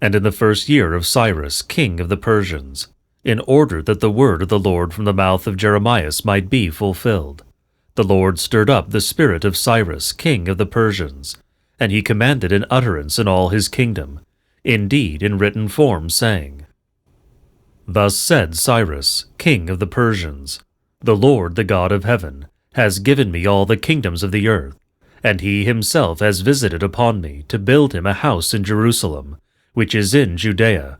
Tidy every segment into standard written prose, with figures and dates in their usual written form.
and in the 1st year of Cyrus, king of the Persians, in order that the word of the Lord from the mouth of Jeremiah might be fulfilled. The Lord stirred up the spirit of Cyrus, king of the Persians, and he commanded an utterance in all his kingdom, indeed in written form, saying, Thus said Cyrus, king of the Persians, The Lord, the God of heaven, has given me all the kingdoms of the earth, and he himself has visited upon me to build him a house in Jerusalem, which is in Judea.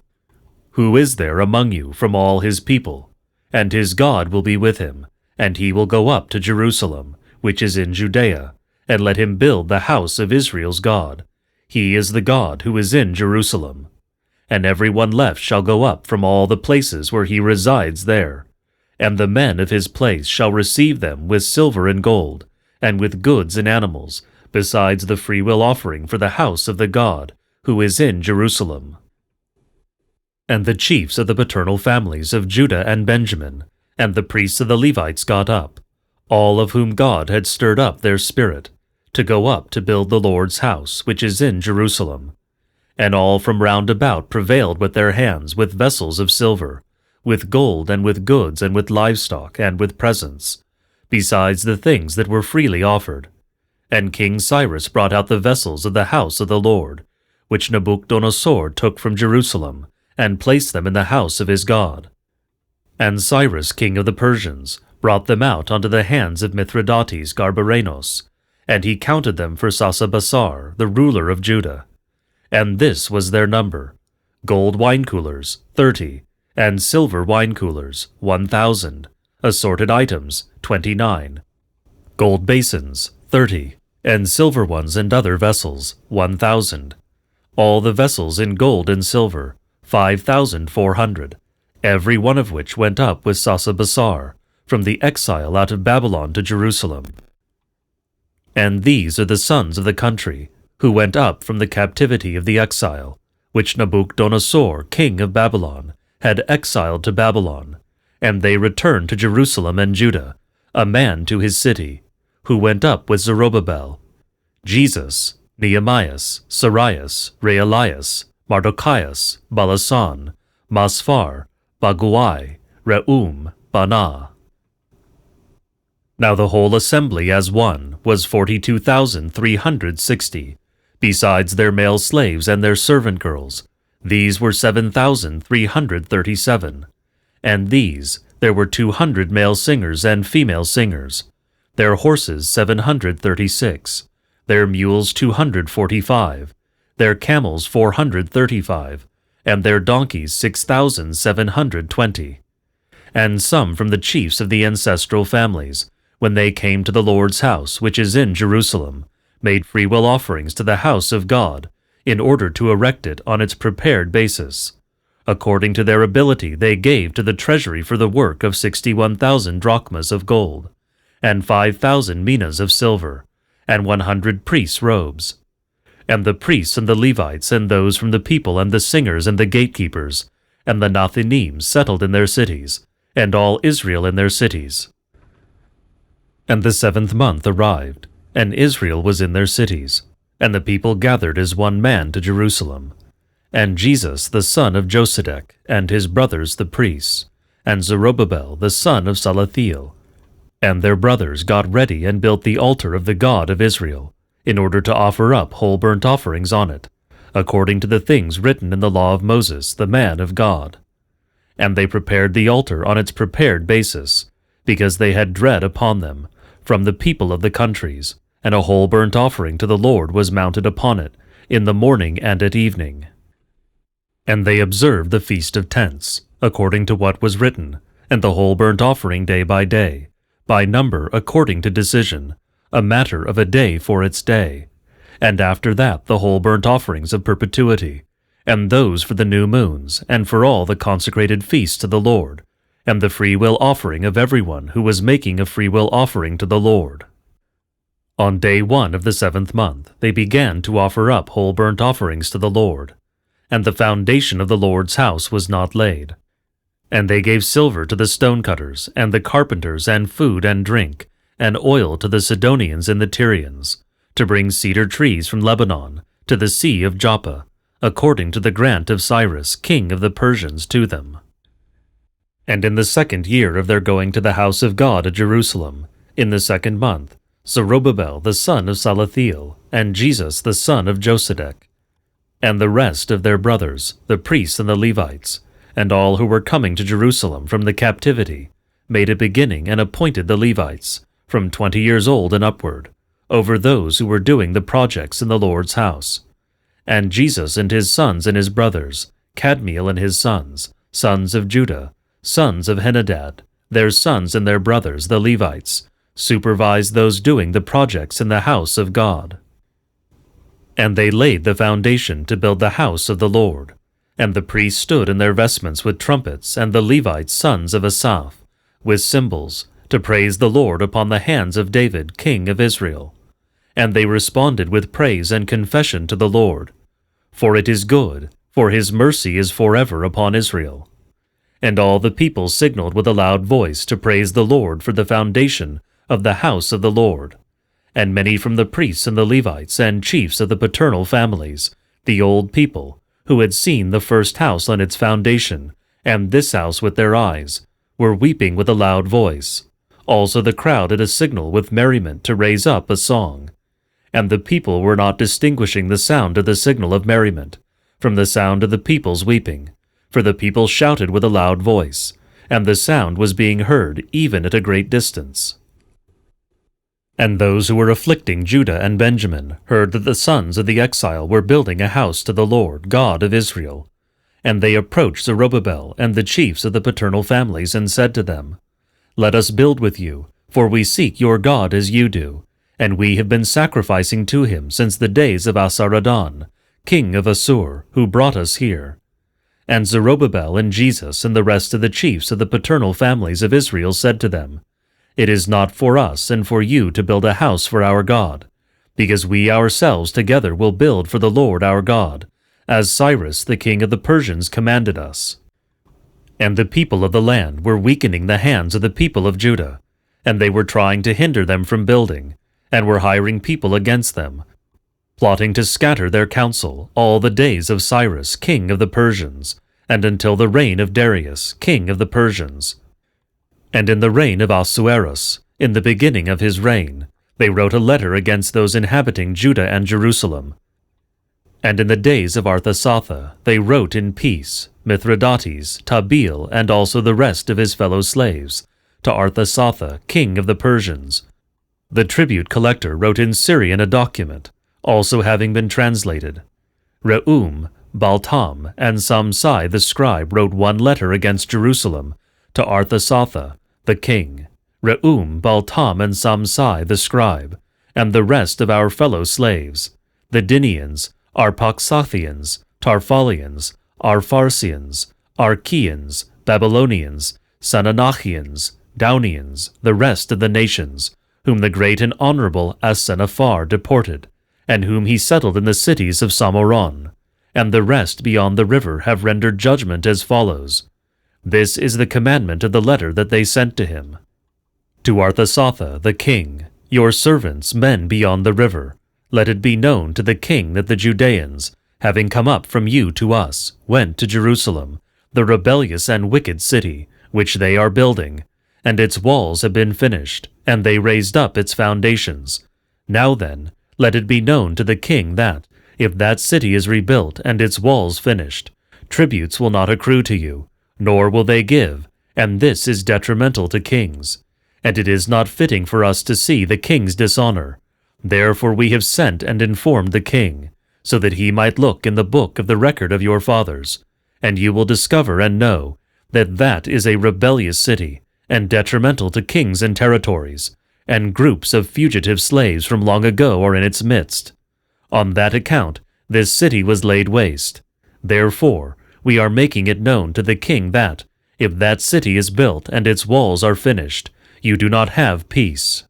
Who is there among you from all his people? And his God will be with him, and he will go up to Jerusalem, which is in Judea, and let him build the house of Israel's God. He is the God who is in Jerusalem. And every one left shall go up from all the places where he resides there. And the men of his place shall receive them with silver and gold, and with goods and animals, besides the freewill offering for the house of the God, who is in Jerusalem. And the chiefs of the paternal families of Judah and Benjamin, and the priests of the Levites got up, all of whom God had stirred up their spirit, to go up to build the Lord's house, which is in Jerusalem. And all from round about prevailed with their hands with vessels of silver, with gold and with goods and with livestock and with presents, besides the things that were freely offered. And King Cyrus brought out the vessels of the house of the Lord, which Nebuchadnezzar took from Jerusalem, and placed them in the house of his God. And Cyrus king of the Persians brought them out unto the hands of Mithridates Garbarenos, and he counted them for Sasabasar, the ruler of Judah. And this was their number: gold wine-coolers, 30, and silver wine-coolers, 1,000, assorted items, 29, gold basins, 30, and silver ones and other vessels, 1,000. All the vessels in gold and silver, 5,400, every one of which went up with Sasabasar, from the exile out of Babylon to Jerusalem. And these are the sons of the country, who went up from the captivity of the exile, which Nebuchadnezzar, king of Babylon, had exiled to Babylon, and they returned to Jerusalem and Judah, a man to his city, who went up with Zerubbabel, Jesus, Nehemias, Cyrus, Realias, Mardochias, Balasan, Masphar, Baguai, Reum, Banah. Now the whole assembly as one was 42,360, besides their male slaves and their servant girls. These were 7,337. And these there were 200 male singers and female singers. Their horses 736, their mules 245, their camels 435, and their donkeys 6,720. And some from the chiefs of the ancestral families, when they came to the Lord's house which is in Jerusalem, made freewill offerings to the house of God, in order to erect it on its prepared basis. According to their ability they gave to the treasury for the work of 61,000 drachmas of gold, and 5,000 minas of silver, and 100 priests' robes. And the priests and the Levites and those from the people and the singers and the gatekeepers, and the Nethinim settled in their cities, and all Israel in their cities. And the 7th month arrived, and Israel was in their cities, and the people gathered as one man to Jerusalem. And Jesus the son of Josedech, and his brothers the priests, and Zerubbabel the son of Salathiel, and their brothers got ready and built the altar of the God of Israel, in order to offer up whole burnt offerings on it, according to the things written in the law of Moses the man of God. And they prepared the altar on its prepared basis, because they had dread upon them, from the people of the countries, and a whole burnt offering to the Lord was mounted upon it, in the morning and at evening. And they observed the Feast of Tents, according to what was written, and the whole burnt offering day, by number according to decision, a matter of a day for its day, and after that the whole burnt offerings of perpetuity, and those for the new moons, and for all the consecrated feasts to the Lord, and the freewill offering of everyone who was making a freewill offering to the Lord. On day 1 of the 7th month they began to offer up whole burnt offerings to the Lord, and the foundation of the Lord's house was not laid. And they gave silver to the stonecutters, and the carpenters, and food and drink, and oil to the Sidonians and the Tyrians, to bring cedar trees from Lebanon, to the sea of Joppa, according to the grant of Cyrus, king of the Persians, to them. And in the 2nd year of their going to the house of God at Jerusalem, in the 2nd month, Zerubbabel the son of Salathiel, and Jesus the son of Josedek, and the rest of their brothers, the priests and the Levites, and all who were coming to Jerusalem from the captivity, made a beginning and appointed the Levites, from 20 years old and upward, over those who were doing the projects in the Lord's house. And Jesus and his sons and his brothers, Kadmiel and his sons, sons of Judah, sons of Henadad, their sons and their brothers, the Levites, supervised those doing the projects in the house of God. And they laid the foundation to build the house of the Lord. And the priests stood in their vestments with trumpets, and the Levites, sons of Asaph, with cymbals, to praise the Lord upon the hands of David, king of Israel. And they responded with praise and confession to the Lord. For it is good, for his mercy is forever upon Israel. And all the people signaled with a loud voice to praise the Lord for the foundation of the house of the Lord. And many from the priests and the Levites and chiefs of the paternal families, the old people, who had seen the first house on its foundation, and this house with their eyes, were weeping with a loud voice. Also the crowd at a signal with merriment to raise up a song. And the people were not distinguishing the sound of the signal of merriment from the sound of the people's weeping, for the people shouted with a loud voice, and the sound was being heard even at a great distance. And those who were afflicting Judah and Benjamin heard that the sons of the exile were building a house to the Lord, God of Israel. And they approached Zerubbabel and the chiefs of the paternal families and said to them, Let us build with you, for we seek your God as you do, and we have been sacrificing to him since the days of Esarhaddon, king of Assur, who brought us here. And Zerubbabel and Jesus and the rest of the chiefs of the paternal families of Israel said to them, It is not for us and for you to build a house for our God, because we ourselves together will build for the Lord our God, as Cyrus the king of the Persians commanded us. And the people of the land were weakening the hands of the people of Judah, and they were trying to hinder them from building, and were hiring people against them, plotting to scatter their counsel all the days of Cyrus king of the Persians, and until the reign of Darius king of the Persians. And in the reign of Ahasuerus, in the beginning of his reign, they wrote a letter against those inhabiting Judah and Jerusalem. And in the days of Arthasatha they wrote in peace, Mithridates, Tabeel, and also the rest of his fellow slaves, to Arthasatha, king of the Persians. The tribute collector wrote in Syrian a document, also having been translated. Reum, Baltam, and Samsai the scribe wrote one letter against Jerusalem, to Arthasatha, the king, Reum, Baltam, and Samsai the scribe, and the rest of our fellow slaves, the Dinians, Arpachsathians, Tarphalians, Arpharsians, Archeans, Babylonians, Sananachians, Daunians, the rest of the nations, whom the great and honorable Assenaphar deported, and whom he settled in the cities of Samoron, and the rest beyond the river have rendered judgment as follows. This is the commandment of the letter that they sent to him. To Arthasatha the king, your servants, men beyond the river, let it be known to the king that the Judeans, having come up from you to us, went to Jerusalem, the rebellious and wicked city, which they are building, and its walls have been finished, and they raised up its foundations. Now then, let it be known to the king that, if that city is rebuilt and its walls finished, tributes will not accrue to you, nor will they give, and this is detrimental to kings. And it is not fitting for us to see the king's dishonor. Therefore we have sent and informed the king, so that he might look in the book of the record of your fathers, and you will discover and know that that is a rebellious city, and detrimental to kings and territories, and groups of fugitive slaves from long ago are in its midst. On that account this city was laid waste. Therefore we are making it known to the king that, if that city is built and its walls are finished, you do not have peace.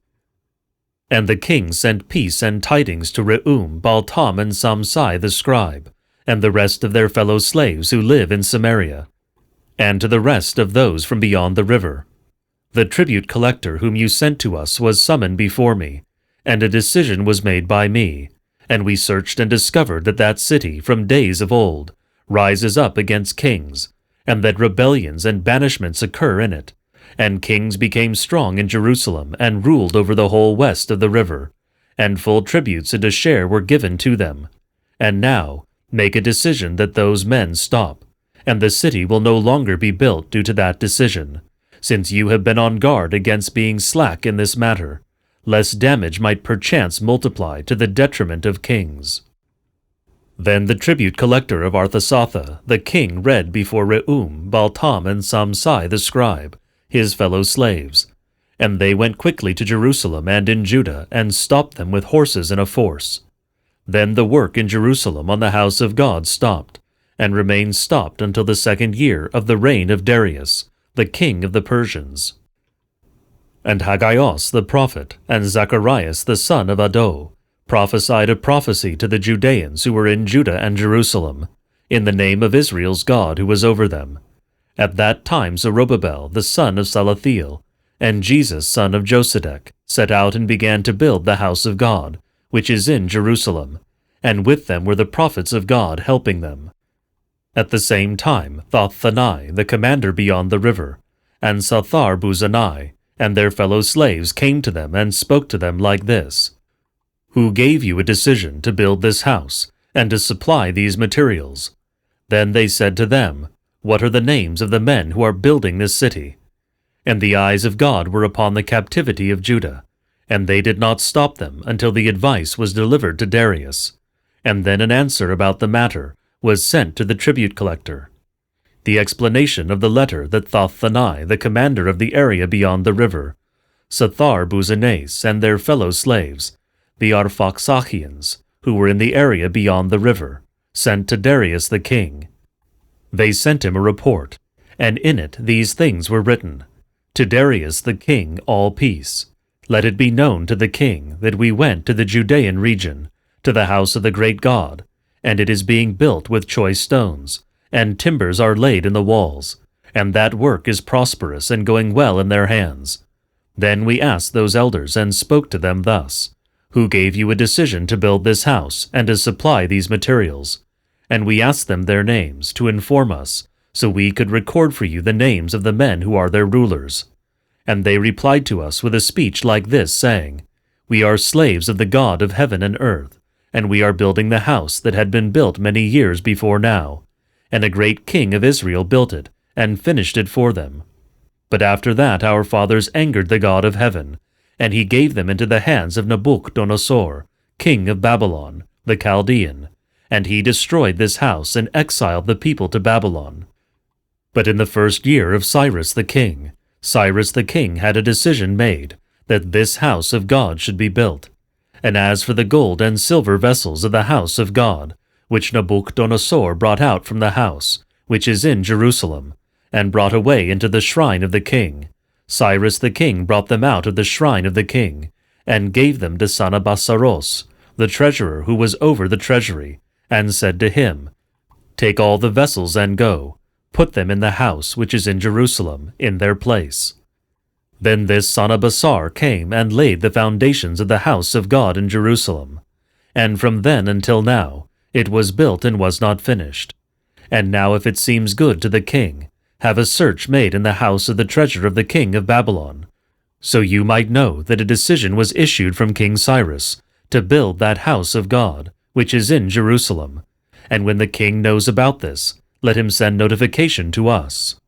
And the king sent peace and tidings to Reum, Baltam, and Samsai the scribe, and the rest of their fellow slaves who live in Samaria, and to the rest of those from beyond the river. The tribute collector whom you sent to us was summoned before me, and a decision was made by me, And we searched and discovered that that city from days of old rises up against kings, and that rebellions and banishments occur in it. And kings became strong in Jerusalem and ruled over the whole west of the river, and full tributes and a share were given to them. And now make a decision that those men stop, and the city will no longer be built due to that decision, since you have been on guard against being slack in this matter, lest damage might perchance multiply to the detriment of kings. Then the tribute collector of Arthasatha, the king, read before Reum, Baltam, and Samsai the scribe, his fellow slaves. And they went quickly to Jerusalem and in Judah, and stopped them with horses in a force. Then the work in Jerusalem on the house of God stopped, and remained stopped until the 2nd year of the reign of Darius, the king of the Persians. And Haggaios the prophet, and Zacharias the son of Addo, prophesied a prophecy to the Judeans who were in Judah and Jerusalem, in the name of Israel's God who was over them. At that time Zerubbabel the son of Salathiel, and Jesus son of Josedech, set out and began to build the house of God, which is in Jerusalem, and with them were the prophets of God helping them. At the same time Thothani, the commander beyond the river, and Sathar-Buzanai, and their fellow slaves came to them and spoke to them like this: Who gave you a decision to build this house, and to supply these materials? Then they said to them, What are the names of the men who are building this city? And the eyes of God were upon the captivity of Judah, and they did not stop them until the advice was delivered to Darius. And then an answer about the matter was sent to the tribute collector. The explanation of the letter that Thothani, the commander of the area beyond the river, Sathar-Buzanes, and their fellow slaves, the Arphaxachians, who were in the area beyond the river, sent to Darius the king. They sent him a report, and in it these things were written: To Darius the king all peace. Let it be known to the king that we went to the Judean region, to the house of the great God, and it is being built with choice stones, and timbers are laid in the walls, and that work is prosperous and going well in their hands. Then we asked those elders and spoke to them thus: Who gave you a decision to build this house and to supply these materials? And we asked them their names to inform us, so we could record for you the names of the men who are their rulers. And they replied to us with a speech like this, saying, We are slaves of the God of heaven and earth, and we are building the house that had been built many years before now. And a great king of Israel built it, and finished it for them. But after that our fathers angered the God of heaven, and he gave them into the hands of Nabuchodonosor, king of Babylon, the Chaldean, and he destroyed this house and exiled the people to Babylon. But in the 1st year of Cyrus the king had a decision made, that this house of God should be built. And as for the gold and silver vessels of the house of God, which Nabuchodonosor brought out from the house, which is in Jerusalem, and brought away into the shrine of the king, Cyrus the king brought them out of the shrine of the king, and gave them to Sanabasaros, the treasurer who was over the treasury, and said to him, Take all the vessels and go, put them in the house which is in Jerusalem, in their place. Then this Sanabasar came and laid the foundations of the house of God in Jerusalem, and from then until now it was built and was not finished. And now if it seems good to the king, have a search made in the house of the treasure of the king of Babylon, so you might know that a decision was issued from King Cyrus to build that house of God, which is in Jerusalem. And when the king knows about this, let him send notification to us.